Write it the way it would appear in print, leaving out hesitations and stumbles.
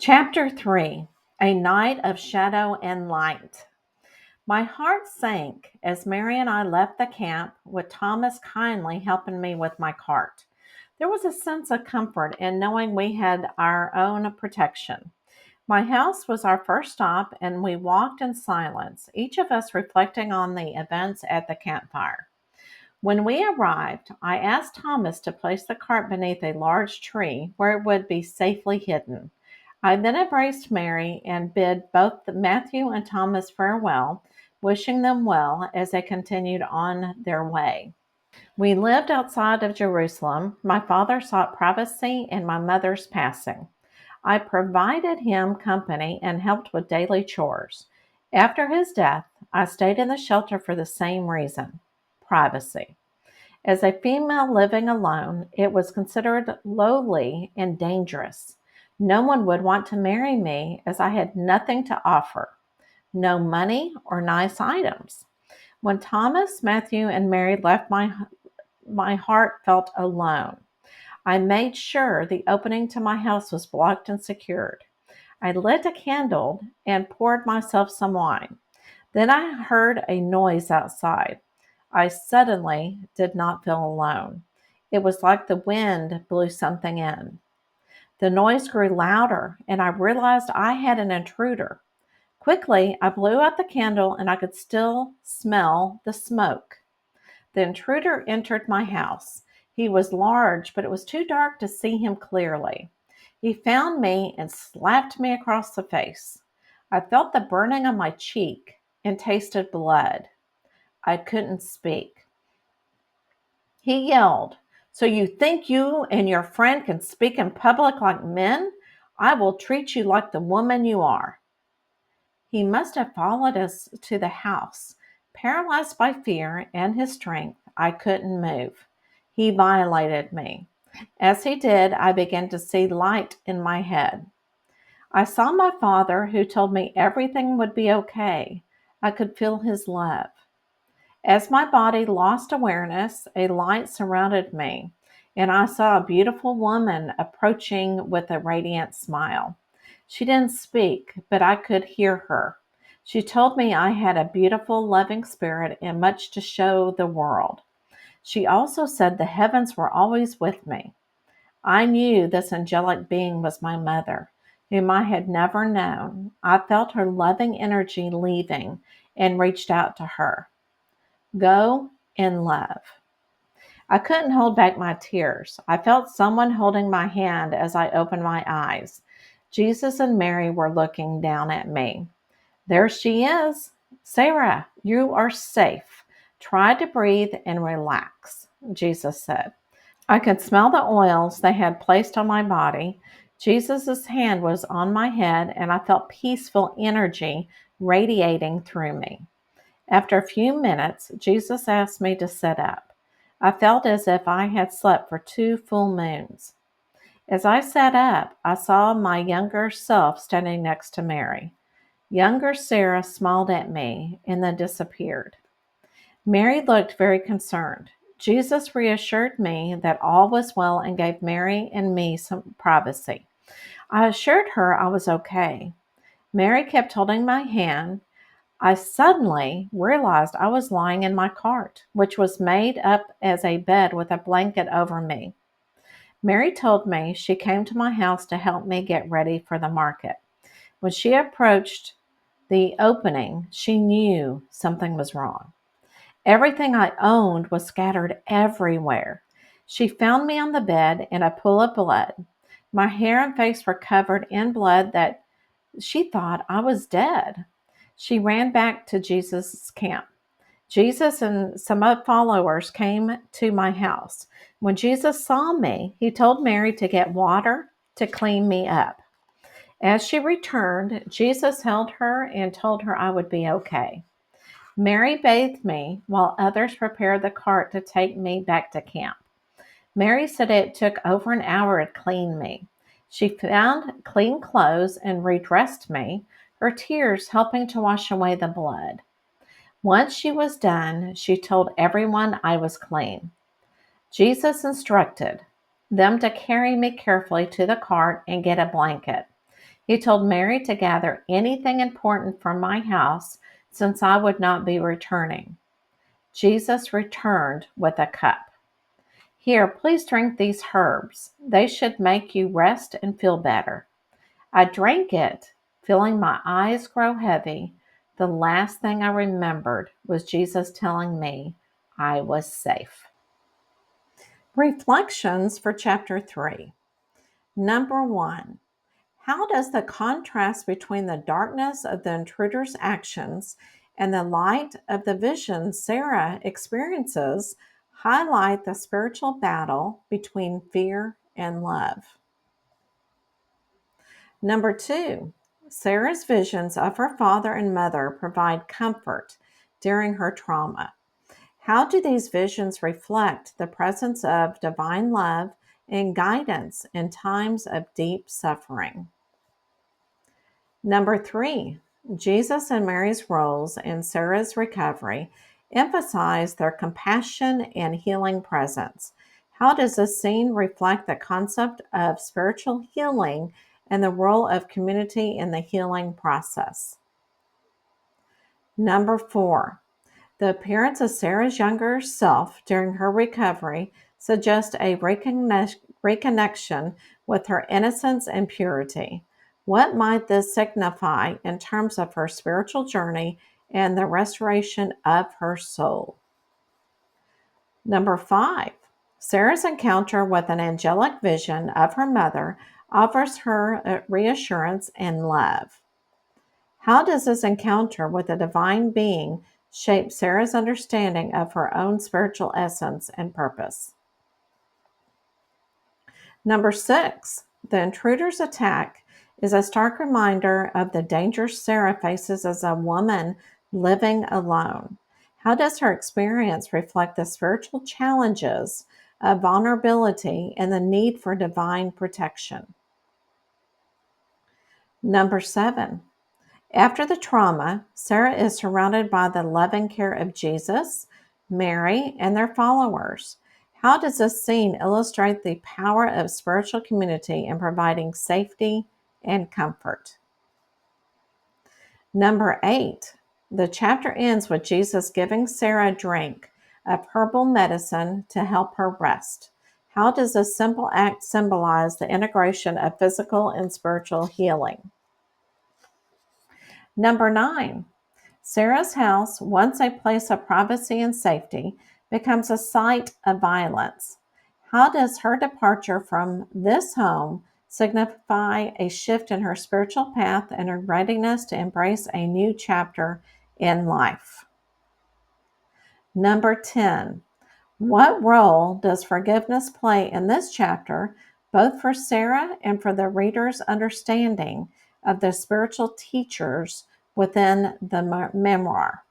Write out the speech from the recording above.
Chapter 3. A Night of Shadow and Light. My heart sank as Mary and I left the camp, with Thomas kindly helping me with my cart. There was a sense of comfort in knowing we had our own protection. My house was our first stop, and we walked in silence, each of us reflecting on the events at the campfire. When we arrived, I asked Thomas to place the cart beneath a large tree where it would be safely hidden. I then embraced Mary and bid both Matthew and Thomas farewell, wishing them well as they continued on their way. We lived outside of Jerusalem. My father sought privacy in my mother's passing. I provided him company and helped with daily chores. After his death, I stayed in the shelter for the same reason: privacy. As a female living alone, it was considered lowly and dangerous. No one would want to marry me as I had nothing to offer, no money or nice items. When Thomas, Matthew, and Mary left, my heart felt alone. I made sure the opening to my house was blocked and secured. I lit a candle and poured myself some wine. Then I heard a noise outside. I suddenly did not feel alone. It was like the wind blew something in. The noise grew louder, and I realized I had an intruder. Quickly, I blew out the candle, and I could still smell the smoke. The intruder entered my house. He was large, but it was too dark to see him clearly. He found me and slapped me across the face. I felt the burning on my cheek and tasted blood. I couldn't speak. He yelled, "So you think you and your friend can speak in public like men? I will treat you like the woman you are." He must have followed us to the house. Paralyzed by fear and his strength, I couldn't move. He violated me. As he did, I began to see light in my head. I saw my father, who told me everything would be okay. I could feel his love. As my body lost awareness, a light surrounded me, and I saw a beautiful woman approaching with a radiant smile. She didn't speak, but I could hear her. She told me I had a beautiful, loving spirit and much to show the world. She also said the heavens were always with me. I knew this angelic being was my mother, whom I had never known. I felt her loving energy leaving and reached out to her. Go in love. I couldn't hold back my tears. I felt someone holding my hand as I opened my eyes. Jesus and Mary were looking down at me. "There she is. Sarah, you are safe. Try to breathe and relax," Jesus said. I could smell the oils they had placed on my body. Jesus' hand was on my head, and I felt peaceful energy radiating through me. After a few minutes, Jesus asked me to sit up. I felt as if I had slept for 2 full moons. As I sat up, I saw my younger self standing next to Mary. Younger Sarah smiled at me and then disappeared. Mary looked very concerned. Jesus reassured me that all was well and gave Mary and me some privacy. I assured her I was okay. Mary kept holding my hand. I suddenly realized I was lying in my cart, which was made up as a bed with a blanket over me. Mary told me she came to my house to help me get ready for the market. When she approached the opening, she knew something was wrong. Everything I owned was scattered everywhere. She found me on the bed in a pool of blood. My hair and face were covered in blood that she thought I was dead. She ran back to Jesus' camp. Jesus and some followers came to my house. When Jesus saw me, he told Mary to get water to clean me up. As she returned, Jesus held her and told her I would be okay. Mary bathed me while others prepared the cart to take me back to camp. Mary said it took over an hour to clean me. She found clean clothes and redressed me, her tears helping to wash away the blood. Once she was done, she told everyone I was clean. Jesus instructed them to carry me carefully to the cart and get a blanket. He told Mary to gather anything important from my house, since I would not be returning. Jesus returned with a cup. Here, please drink these herbs. They should make you rest and feel better. I drank it, feeling my eyes grow heavy. The last thing I remembered was Jesus telling me I was safe. Reflections for Chapter 3. Number 1. How does the contrast between the darkness of the intruder's actions and the light of the vision Sarah experiences highlight the spiritual battle between fear and love? Number 2, Sarah's visions of her father and mother provide comfort during her trauma. How do these visions reflect the presence of divine love and guidance in times of deep suffering? Number 3, Jesus and Mary's roles in Sarah's recovery emphasize their compassion and healing presence. How does this scene reflect the concept of spiritual healing and the role of community in the healing process? Number 4, the appearance of Sarah's younger self during her recovery suggests a reconnection with her innocence and purity. What might this signify in terms of her spiritual journey and the restoration of her soul? Number 5, Sarah's encounter with an angelic vision of her mother offers her reassurance and love. How does this encounter with a divine being shape Sarah's understanding of her own spiritual essence and purpose? Number 6, the intruder's attack is a stark reminder of the dangers Sarah faces as a woman living alone. How does her experience reflect the spiritual challenges of vulnerability and the need for divine protection? Number 7, after the trauma, Sarah is surrounded by the loving care of Jesus, Mary, and their followers. How does this scene illustrate the power of spiritual community in providing safety and comfort? Number 8, the chapter ends with Jesus giving Sarah a drink of herbal medicine to help her rest. How does this simple act symbolize the integration of physical and spiritual healing? Number 9, Sarah's house, once a place of privacy and safety, becomes a site of violence. How does her departure from this home signify a shift in her spiritual path and her readiness to embrace a new chapter in life? Number 10, what role does forgiveness play in this chapter, both for Sarah and for the reader's understanding of the spiritual teachers within the memoir?